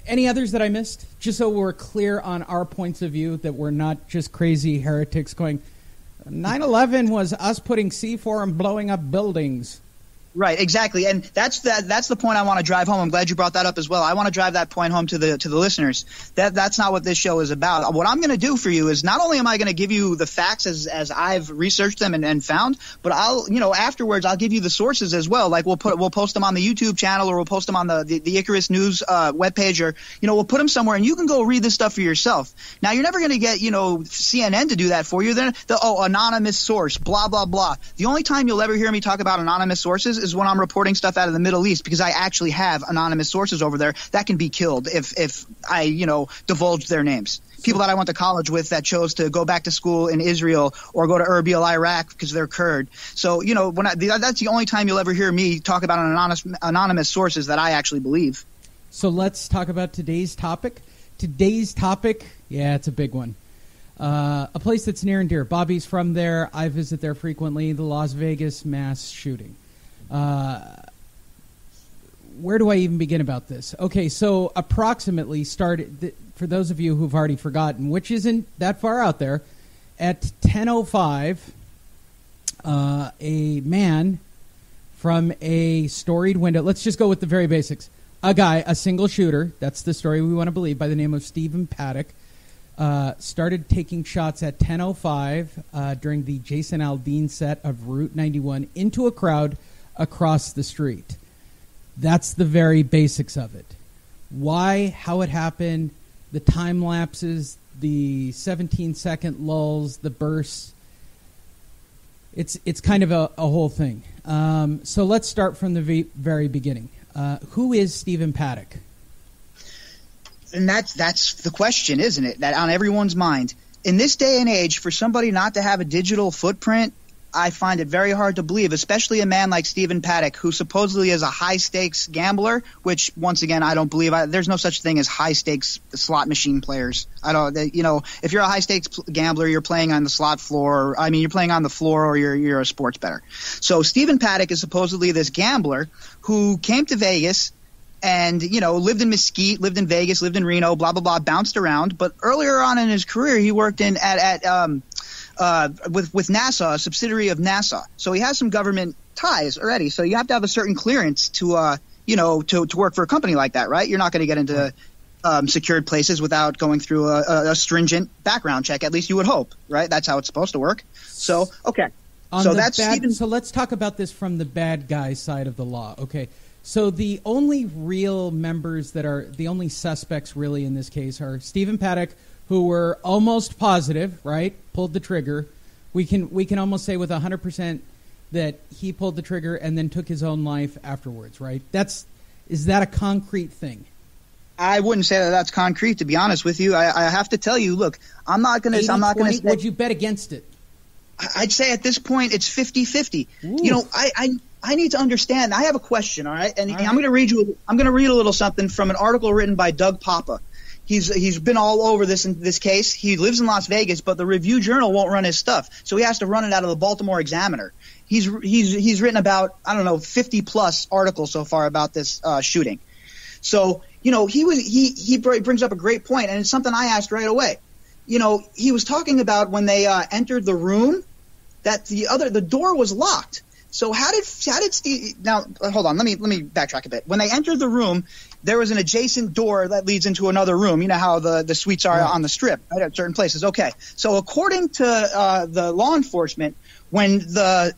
Any others that I missed? Just so we're clear on our points of view, that we're not just crazy heretics going, 9/11 was us putting C4 and blowing up buildings. Right, exactly, and that's the point I want to drive home. I'm glad you brought that up as well. I want to drive that point home to the listeners. That's not what this show is about. What I'm going to do for you is not only am I going to give you the facts as I've researched them and found, but I'll afterwards I'll give you the sources as well. Like we'll post them on the YouTube channel, or we'll post them on the Icarus News webpage, or we'll put them somewhere, and you can go read this stuff for yourself. Now you're never going to get CNN to do that for you. Then anonymous source, blah blah blah. The only time you'll ever hear me talk about anonymous sources is when I'm reporting stuff out of the Middle East, because I actually have anonymous sources over there that can be killed if I divulge their names. People that I went to college with that chose to go back to school in Israel or go to Erbil, Iraq, because they're Kurd. So that's the only time you'll ever hear me talk about anonymous sources that I actually believe. So let's talk about today's topic. Today's topic, yeah, it's a big one. A place that's near and dear. Bobby's from there. I visit there frequently. The Las Vegas mass shooting. Where do I even begin about this? Okay, so approximately started, for those of you who've already forgotten, which isn't that far out there, at 10:05, a man from a storied window, let's just go with the very basics, a single shooter, that's the story we want to believe, by the name of Stephen-Paddock, started taking shots at 10:05 during the Jason Aldean set of Route 91 into a crowd across the street. That's the very basics of it. Why, how it happened, the time lapses, the 17-second lulls, the bursts. It's kind of a whole thing. So let's start from the very beginning. Who is Stephen-Paddock? And that's the question, isn't it? That on everyone's mind. In this day and age, for somebody not to have a digital footprint, I find it very hard to believe, especially a man like Stephen-Paddock, who supposedly is a high-stakes gambler, which, once again, I don't believe. There's no such thing as high-stakes slot machine players. If you're a high-stakes gambler, you're playing on the slot floor. You're playing on the floor, or you're a sports bettor. So Stephen-Paddock is supposedly this gambler who came to Vegas and, lived in Mesquite, lived in Vegas, lived in Reno, blah, blah, blah, bounced around. But earlier on in his career, he worked with NASA, a subsidiary of NASA. So he has some government ties already. So you have to have a certain clearance to work for a company like that, right? You're not going to get into secured places without going through a stringent background check. At least you would hope, right? That's how it's supposed to work. So, okay. So let's talk about this from the bad guy side of the law. Okay. So the only real members that are the only suspects really in this case are Stephen-Paddock, who were almost positive, right? Pulled the trigger. We can almost say with 100% that he pulled the trigger and then took his own life afterwards, right? Is that a concrete thing? I wouldn't say that that's concrete, to be honest with you. I have to tell you, look, I'm not going to say. Would you bet against it? I'd say at this point it's 50-50. I need to understand. I have a question, all right? And I'm going to read a little something from an article written by Doug Papa. He's been all over this case. He lives in Las Vegas, but the Review Journal won't run his stuff, so he has to run it out of the Baltimore Examiner. He's written about 50 plus articles so far about this shooting. So he brings up a great point, and it's something I asked right away. He was talking about when they entered the room that the door was locked. So how did Steve? Now hold on, let me backtrack a bit. When they entered the room, there was an adjacent door that leads into another room. You know how the suites are on the Strip, right, at certain places. Okay, so according to the law enforcement, when the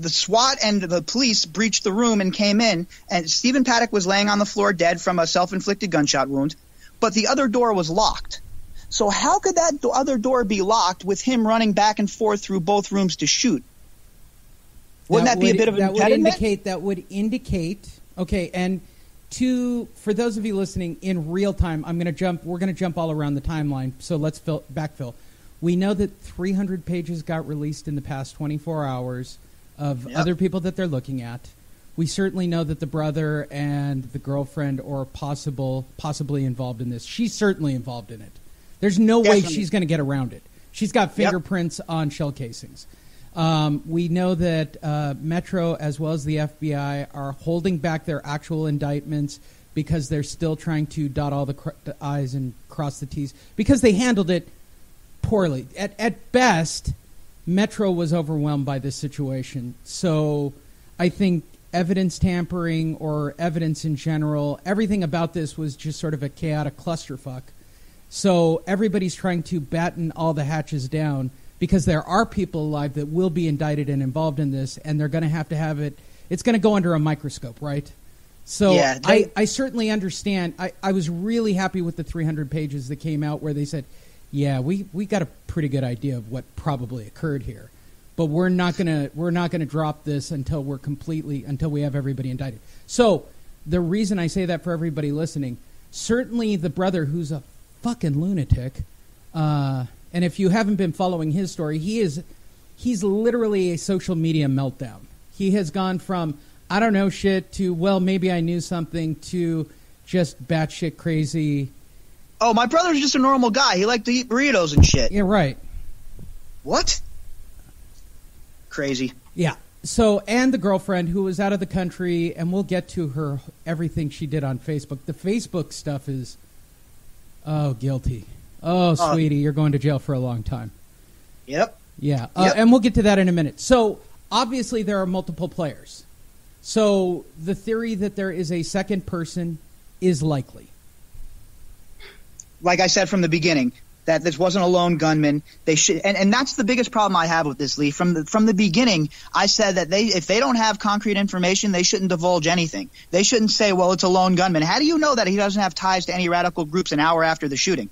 SWAT and the police breached the room and came in, and Stephen-Paddock was laying on the floor dead from a self-inflicted gunshot wound, but the other door was locked. So how could that other door be locked with him running back and forth through both rooms to shoot? Wouldn't that be a bit of an impediment? That would indicate. Okay, and for those of you listening in real time, we're going to jump all around the timeline. So let's backfill. We know that 300 pages got released in the past 24 hours of other people that they're looking at. We certainly know that the brother and the girlfriend are possibly involved in this. She's certainly involved in it. There's no way she's going to get around it. She's got fingerprints on shell casings. We know that Metro as well as the FBI are holding back their actual indictments because they're still trying to dot all the I's and cross the T's, because they handled it poorly. At best, Metro was overwhelmed by this situation. So I think evidence tampering or evidence in general, everything about this was just sort of a chaotic clusterfuck. So everybody's trying to batten all the hatches down, because there are people alive that will be indicted and involved in this, and they're going to have it. It's going to go under a microscope, right? So yeah, I certainly understand. I was really happy with the 300 pages that came out where they said, yeah, we got a pretty good idea of what probably occurred here, but we're not gonna drop this until we have everybody indicted. So the reason I say that for everybody listening, certainly the brother who's a fucking lunatic, and if you haven't been following his story, he's literally a social media meltdown. He has gone from I don't know shit to, well, maybe I knew something, to just batshit crazy. Oh, my brother's just a normal guy. He liked to eat burritos and shit. Yeah, right. What? Crazy. Yeah. So, and the girlfriend who was out of the country, and we'll get to her, everything she did on Facebook. The Facebook stuff is, guilty. Oh, sweetie, you're going to jail for a long time. Yep. Yeah. And we'll get to that in a minute. So, obviously, there are multiple players. So the theory that there is a second person is likely. Like I said from the beginning, that this wasn't a lone gunman. They should, and that's the biggest problem I have with this, Lee. From the beginning, I said that if they don't have concrete information, they shouldn't divulge anything. They shouldn't say, well, it's a lone gunman. How do you know that he doesn't have ties to any radical groups an hour after the shooting?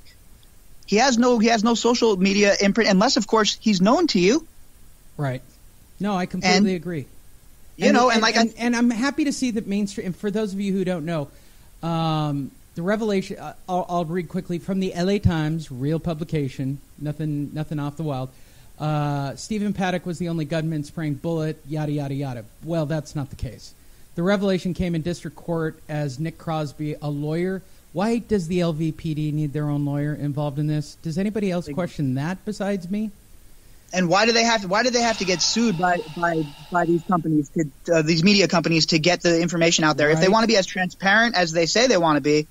He has no social media imprint, unless, of course, he's known to you. Right. No, I completely agree. And I'm happy to see that mainstream. And for those of you who don't know, the revelation. I'll read quickly from the LA Times, real publication. Nothing off the wild. Stephen-Paddock was the only gunman spraying bullet. Yada yada yada. Well, that's not the case. The revelation came in district court as Nick Crosby, a lawyer. Why does the LVPD need their own lawyer involved in this? Does anybody else question that besides me? And why do they have to get sued by these companies, these media companies, to get the information out there? Right. If they want to be as transparent as they say they want to be,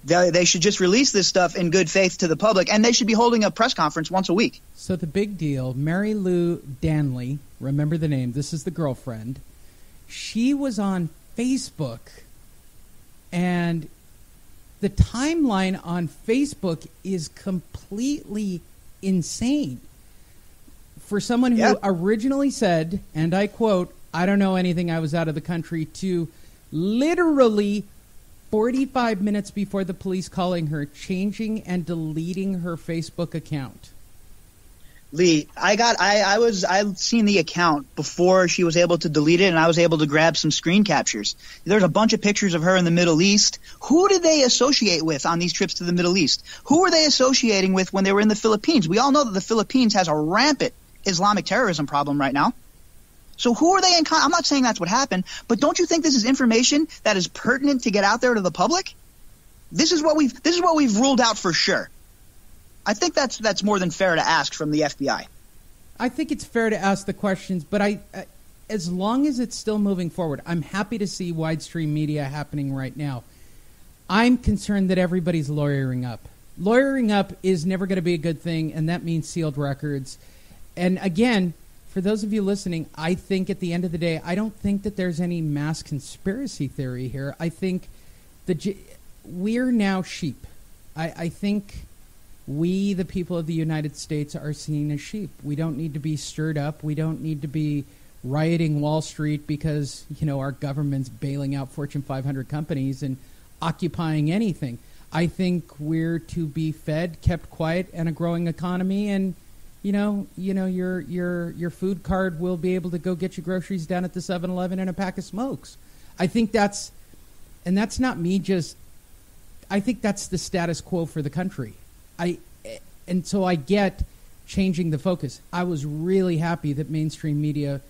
they should just release this stuff in good faith to the public, and they should be holding a press conference once a week. So the big deal, Mary Lou Danley, remember the name, this is the girlfriend, she was on Facebook, and the timeline on Facebook is completely insane. For someone who originally said, and I quote, I don't know anything, I was out of the country, to literally 45 minutes before the police calling her, changing and deleting her Facebook account. Lee, I've seen the account before she was able to delete it, and I was able to grab some screen captures. There's a bunch of pictures of her in the Middle East. Who did they associate with on these trips to the Middle East? Who were they associating with when they were in the Philippines? We all know that the Philippines has a rampant Islamic terrorism problem right now. So who are they in I'm not saying that's what happened, but don't you think this is information that is pertinent to get out there to the public? This is what we've ruled out for sure. I think that's more than fair to ask from the FBI. I think it's fair to ask the questions, but as long as it's still moving forward, I'm happy to see widestream media happening right now. I'm concerned that everybody's lawyering up. Lawyering up is never going to be a good thing, and that means sealed records. And again, for those of you listening, I think at the end of the day, I don't think that there's any mass conspiracy theory here. I think we're now sheep. I think we, the people of the United States, are seen as sheep. We don't need to be stirred up. We don't need to be rioting Wall Street because, our government's bailing out Fortune 500 companies and occupying anything. I think we're to be fed, kept quiet, and a growing economy, and your food card will be able to go get your groceries down at the 7-Eleven and a pack of smokes. I think that's not me I think that's the status quo for the country. And so I get changing the focus. I was really happy that mainstream media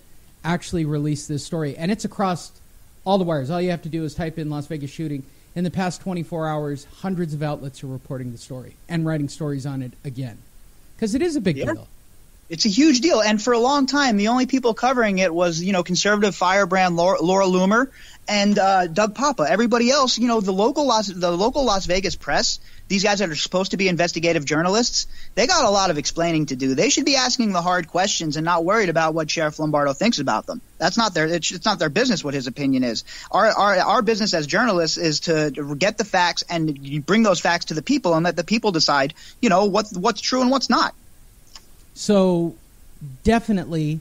actually released this story, and it's across all the wires. All you have to do is type in Las Vegas shooting. In the past 24 hours, hundreds of outlets are reporting the story and writing stories on it again. Because it is a big deal. It's a huge deal, and for a long time, the only people covering it was, conservative firebrand Laura Loomer and Doug Papa. Everybody else, the local Las Vegas press, these guys that are supposed to be investigative journalists, they got a lot of explaining to do. They should be asking the hard questions and not worried about what Sheriff Lombardo thinks about them. That's not it's not their business what his opinion is. Our business as journalists is to get the facts and you bring those facts to the people and let the people decide, what's true and what's not. So definitely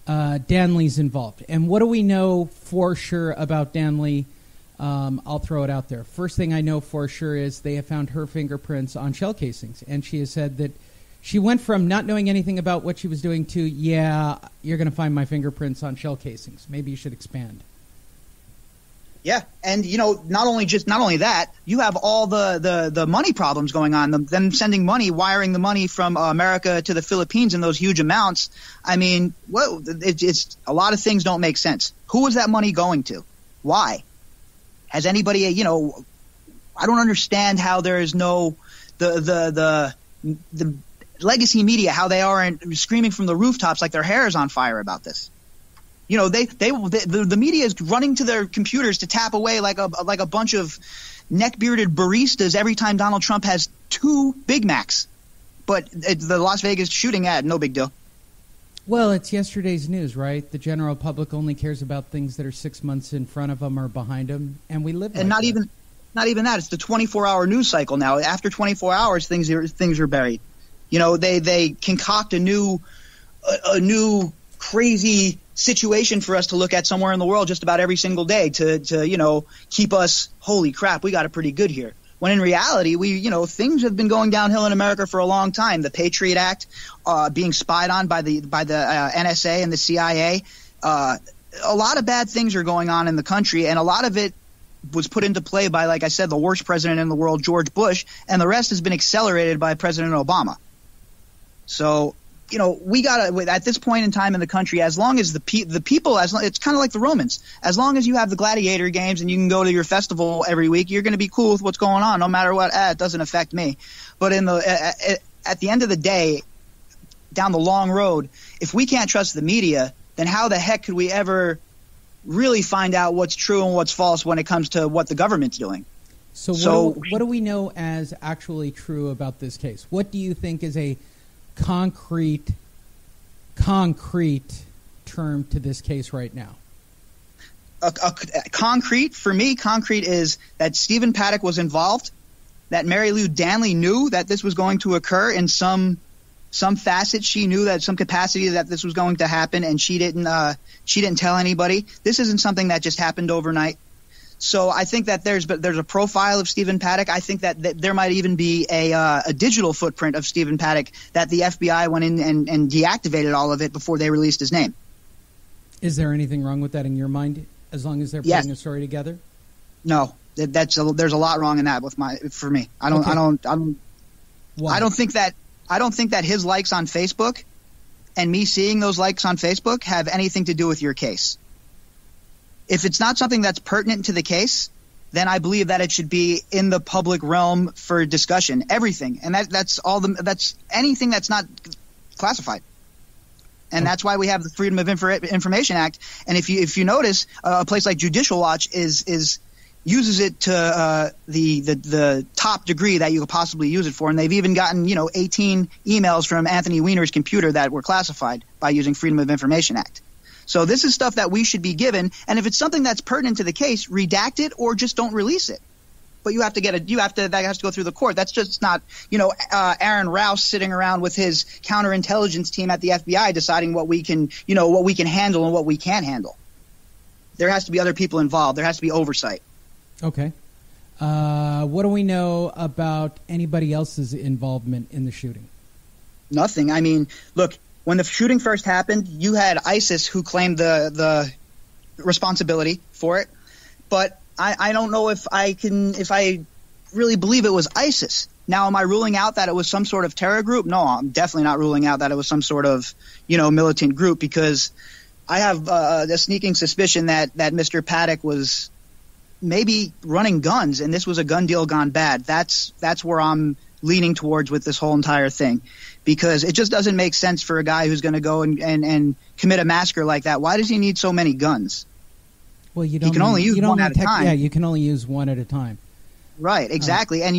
Dan Lee's involved. And what do we know for sure about Dan Lee? I'll throw it out there. First thing I know for sure is they have found her fingerprints on shell casings. And she has said that she went from not knowing anything about what she was doing to, you're going to find my fingerprints on shell casings. Maybe you should expand. Yeah, and not only that, you have all the money problems going on. Them sending money, wiring the money from America to the Philippines in those huge amounts. I mean, it's a lot of things don't make sense. Who was that money going to? Why? Has anybody? I don't understand how there is no the legacy media, how they aren't screaming from the rooftops like their hair is on fire about this. The media is running to their computers to tap away like a bunch of neck-bearded baristas every time Donald Trump has 2 Big Macs. But the Las Vegas shooting ad, no big deal. Well, it's yesterday's news, right? The general public only cares about things that are 6 months in front of them or behind them, and we live. And not even that. It's the 24-hour news cycle now. After 24 hours, things are buried. They concoct a new crazy situation for us to look at somewhere in the world just about every single day to keep us, holy crap, we got it pretty good here. When in reality, things have been going downhill in America for a long time. The Patriot Act, being spied on by the NSA and the CIA, a lot of bad things are going on in the country, and a lot of it was put into play by, like I said, the worst president in the world, George Bush, and the rest has been accelerated by President Obama. So, we gotta, at this point in time in the country, as long as the people, it's kind of like the Romans. As long as you have the gladiator games and you can go to your festival every week, you're going to be cool with what's going on, no matter what. It doesn't affect me. But at the end of the day, down the long road, if we can't trust the media, then how the heck could we ever really find out what's true and what's false when it comes to what the government's doing? So what do we know as actually true about this case? What do you think is a concrete term to this case right now? Concrete is that Stephen Paddock was involved, that Mary Lou Danley knew that this was going to occur in some facet. She knew that some capacity that this was going to happen, and she didn't tell anybody. This isn't something that just happened overnight. So I think that there's a profile of Stephen Paddock. I think that there might even be a digital footprint of Stephen Paddock that the FBI went in and deactivated all of it before they released his name. Is there anything wrong with that in your mind, as long as they're putting a story together? No, there's a lot wrong in that for me. I don't think that his likes on Facebook and me seeing those likes on Facebook have anything to do with your case. If it's not something that's pertinent to the case, then I believe that it should be in the public realm for discussion. Everything, and that's anything that's not classified, and that's why we have the Freedom of Information Act. And if you notice, a place like Judicial Watch uses it to the top degree that you could possibly use it for, and they've even gotten 18 emails from Anthony Weiner's computer that were classified by using Freedom of Information Act. So this is stuff that we should be given, and if it's something that's pertinent to the case, redact it or just don't release it. But that has to go through the court. That's just not, Aaron Rouse sitting around with his counterintelligence team at the FBI deciding what we can handle and what we can't handle. There has to be other people involved. There has to be oversight. Okay. What do we know about anybody else's involvement in the shooting? Nothing. I mean, look, when the shooting first happened, you had ISIS who claimed the responsibility for it, but I don't know if I really believe it was ISIS. Now, am I ruling out that it was some sort of terror group? No, I'm definitely not ruling out that it was some sort of, militant group, because I have a sneaking suspicion that Mr. Paddock was maybe running guns, and this was a gun deal gone bad. That's where I'm leaning towards with this whole entire thing, because it just doesn't make sense for a guy who's going to go and commit a massacre like that. Why does he need so many guns? Well, you can only use one at a time. Yeah, you can only use one at a time. Right, exactly. And